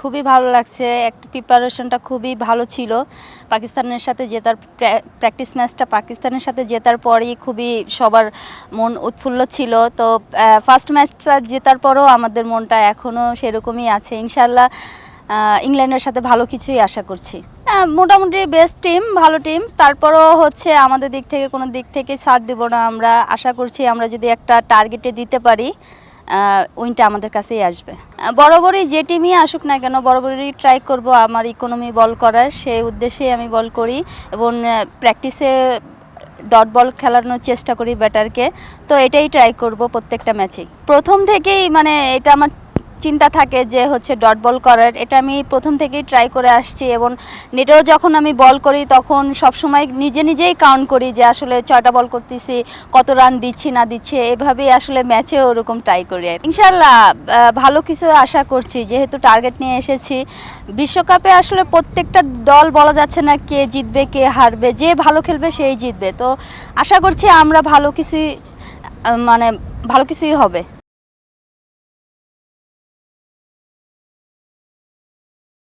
খুবই ভালো লাগছে। একটা প্রিপারেশনটা খুবই ভালো ছিল। পাকিস্তানের সাথে জেতার প্র্যাকটিস ম্যাচটা পাকিস্তানের সাথে জেতার পরই খুবই সবার মন উৎফুল্ল ছিল। তো ফার্স্ট ম্যাচটা জেতার পরও আমাদের মনটা এখনও সেরকমই আছে। ইনশাল্লাহ ইংল্যান্ডের সাথে ভালো কিছুই আশা করছি। মোটামুটি বেস্ট টিম, ভালো টিম। তারপরও হচ্ছে আমাদের দিক থেকে কোনো দিক থেকে ছাড় দেব না। আমরা আশা করছি আমরা যদি একটা টার্গেটে দিতে পারি উইনটা আমাদের কাছেই আসবে। বরাবরই যে টিমই আসুক না কেন বরাবরই ট্রাই করব আমার ইকোনমি বল করার, সেই উদ্দেশ্যেই আমি বল করি এবং প্র্যাকটিসে ডট বল খেলানোর চেষ্টা করি ব্যাটারকে। তো এটাই ট্রাই করব প্রত্যেকটা ম্যাচেই। প্রথম থেকেই মানে এটা আমার চিন্তা থাকে যে হচ্ছে ডট বল করার, এটা আমি প্রথম থেকেই ট্রাই করে আসছি এবং নেটেও যখন আমি বল করি তখন সবসময় নিজেই কাউন্ট করি যে আসলে 6টা বল করতেছি, কত রান দিচ্ছি না দিচ্ছি, এভাবেই আসলে ম্যাচেও ওরকম ট্রাই করি। ইনশাল্লাহ ভালো কিছু আশা করছি, যেহেতু টার্গেট নিয়ে এসেছি। বিশ্বকাপে আসলে প্রত্যেকটা দল বলা যাচ্ছে না কে জিতবে কে হারবে, যে ভালো খেলবে সেই জিতবে। তো আশা করছি আমরা ভালো কিছুই হবে।